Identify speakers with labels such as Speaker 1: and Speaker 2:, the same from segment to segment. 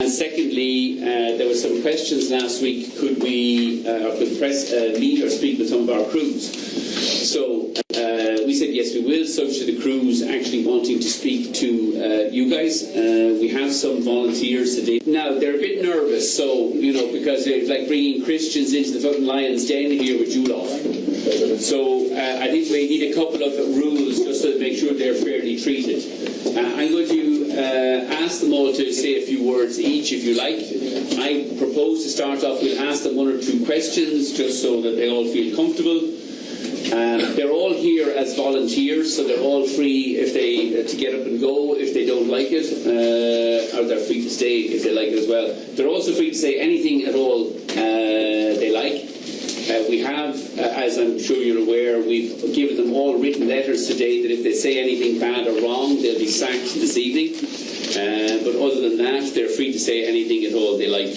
Speaker 1: And secondly, there were some questions last week, could we, or could the press meet or speak with some of our crews? So we said yes we will, subject to the crews actually wanting to speak to you guys. We have some volunteers today. Now they're a bit nervous, so because it's like bringing Christians into the fucking lion's den here with Judah. So I think we need a couple of rules just to make sure they're fairly treated. I'm going to ask them all to say a few words each if you like. I propose to start off, we'll ask them one or two questions just so that they all feel comfortable. They're all here as volunteers, so they're all free if they to get up and go if they don't like it, or they're free to stay if they like it as well. They're also free to say anything at all they like. We have, as I'm sure you're aware, we've given them all written letters today that if they say anything bad or wrong, they'll be sacked this evening. But other than that, they're free to say anything at all they like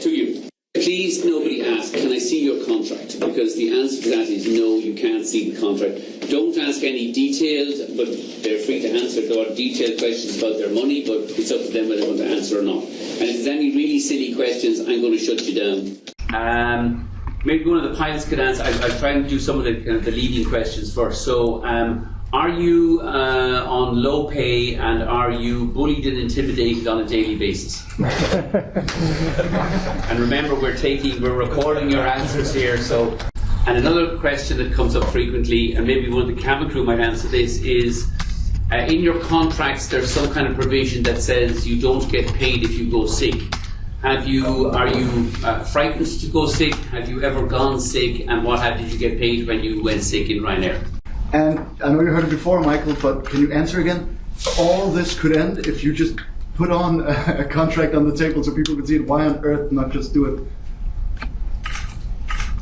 Speaker 1: to you. Please, nobody ask, can I see your contract? Because the answer to that is no, you can't see the contract. Don't ask any detailed, but they're free to answer detailed questions about their money, but it's up to them whether they want to answer or not. And if there's any really silly questions, I'm going to shut you down. Maybe one of the pilots could answer. I'll try and do some of the leading questions first. So, are you on low pay and are you bullied and intimidated on a daily basis? And remember, we're recording your answers here. So, and another question that comes up frequently, and maybe one of the cabin crew might answer this, is in your contracts there's some kind of provision that says you don't get paid if you go sick. Are you frightened to go sick? Have you ever gone sick? And did you get paid when you went sick in Ryanair?
Speaker 2: And I know you heard it before, Michael, but can you answer again? All this could end if you just put on a contract on the table so people could see it. Why on earth not just do it?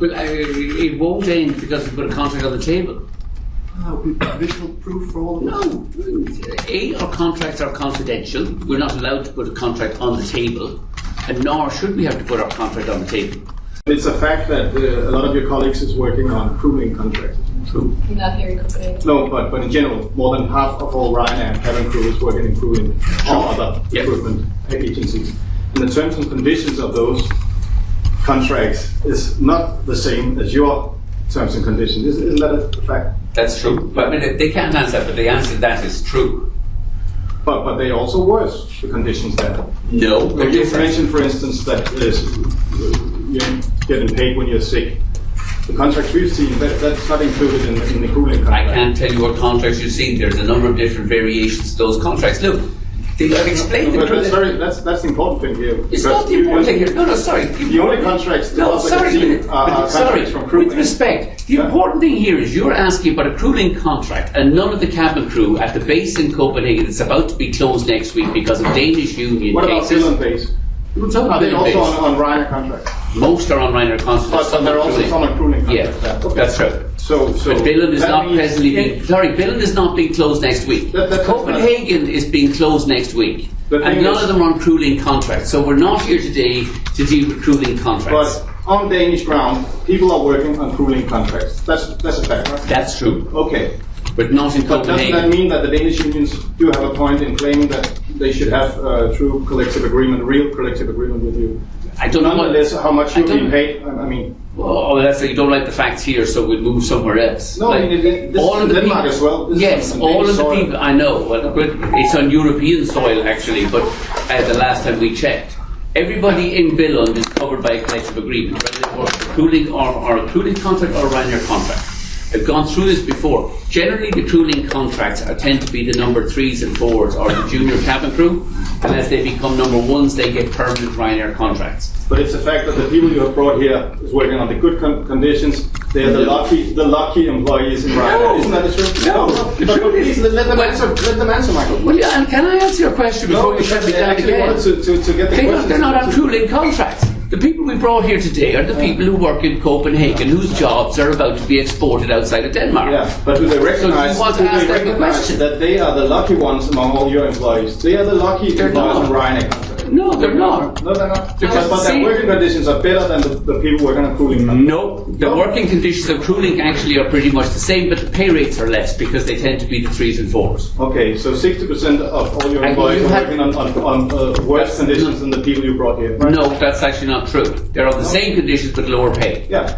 Speaker 1: Well, it won't end because we put a contract on the table.
Speaker 2: Visual proof for all of us?
Speaker 1: No. Our contracts are confidential. We're not allowed to put a contract on the table. And nor should we have to put our contract on the table.
Speaker 3: It's a fact that a lot of your colleagues is working on crewing contracts.
Speaker 1: True.
Speaker 4: Not here in Copenhagen.
Speaker 3: No, but in general, more than half of all Ryanair cabin crew is working in crewing or other recruitment agencies. And the terms and conditions of those contracts is not the same as your terms and conditions. Isn't that a fact?
Speaker 1: That's true. But I mean, they can't answer that, but the answer to that is true.
Speaker 3: But they also worse, the conditions there.
Speaker 1: No.
Speaker 3: The information, for instance, that you're getting paid when you're sick. The contracts we've seen, that's not included in the cooling contract.
Speaker 1: I can't tell you what contracts you've seen. There's a number of different variations to those contracts. Look, I've explained
Speaker 3: but that's the important thing here.
Speaker 1: It's not the important thing here. No, sorry.
Speaker 3: The only contracts that are contracts from crewing.
Speaker 1: With respect, the important thing here is you're asking about a crewing contract, and none of the cabin crew at the base in Copenhagen that's about to be closed next week because of Danish union
Speaker 3: What about
Speaker 1: cases.
Speaker 3: Finland base? Are they also on Ryanair contracts?
Speaker 1: Most are on Ryanair contracts.
Speaker 3: But they're also on a crewing contract.
Speaker 1: Yeah,
Speaker 3: okay.
Speaker 1: That's true. But Billund is not presently Billund is not being closed next week. Copenhagen is being closed next week. And none of them are on crewing contracts. So we're not here today to deal with crewing contracts.
Speaker 3: But on Danish ground, people are working on crewing contracts. That's a fact, right?
Speaker 1: That's true.
Speaker 3: Okay.
Speaker 1: But not in Copenhagen.
Speaker 3: Doesn't that mean that the Danish unions do have a point in claiming that they should have a true collective agreement, real collective agreement with you?
Speaker 1: I don't know.
Speaker 3: Nonetheless, how much you're being paid, I mean...
Speaker 1: Oh, that's like you don't like the facts here, so we'll move somewhere else.
Speaker 3: No,
Speaker 1: like,
Speaker 3: I mean, this
Speaker 1: all
Speaker 3: is
Speaker 1: of the
Speaker 3: Denmark
Speaker 1: people,
Speaker 3: as well. This
Speaker 1: yes, all of the people, I know, well, it's on European soil actually, but the last time we checked, everybody in Billund is covered by a collective agreement, whether it was a crewing or a crewing contract or a Ryanair contract. I've gone through this before. Generally, the crewing contracts tend to be the number 3s and 4s or the junior cabin crew, and as they become number 1s, they get permanent Ryanair contracts.
Speaker 3: But it's a fact that the people you have brought here is working on the good conditions. They are the lucky employees in Ryanair.
Speaker 1: No.
Speaker 3: Isn't that the truth?
Speaker 1: No.
Speaker 3: But please let them answer, Michael.
Speaker 1: Well, yeah, and can I answer your question before you shut me down again?
Speaker 3: Wanted to get the
Speaker 1: Because they're not on crewing contracts. The people we brought here today are the people who work in Copenhagen, whose jobs are about to be exported outside of Denmark.
Speaker 3: Yeah, but do they recognize,
Speaker 1: so you want to ask them a question?
Speaker 3: that they are the lucky ones among all your employees? They are the lucky employees on Ryanair contract.
Speaker 1: No, they're not.
Speaker 3: No, they're not.
Speaker 1: Because
Speaker 3: But their working conditions are better than the people working on cooling.
Speaker 1: No, the working conditions of crewing actually are pretty much the same, but the pay rates are less because they tend to be the 3s and 4s.
Speaker 3: Okay, so 60% of all your employees are working on worse conditions than the people you brought here. Right?
Speaker 1: No, that's actually not true. They're on the same conditions but lower pay.
Speaker 3: Yeah.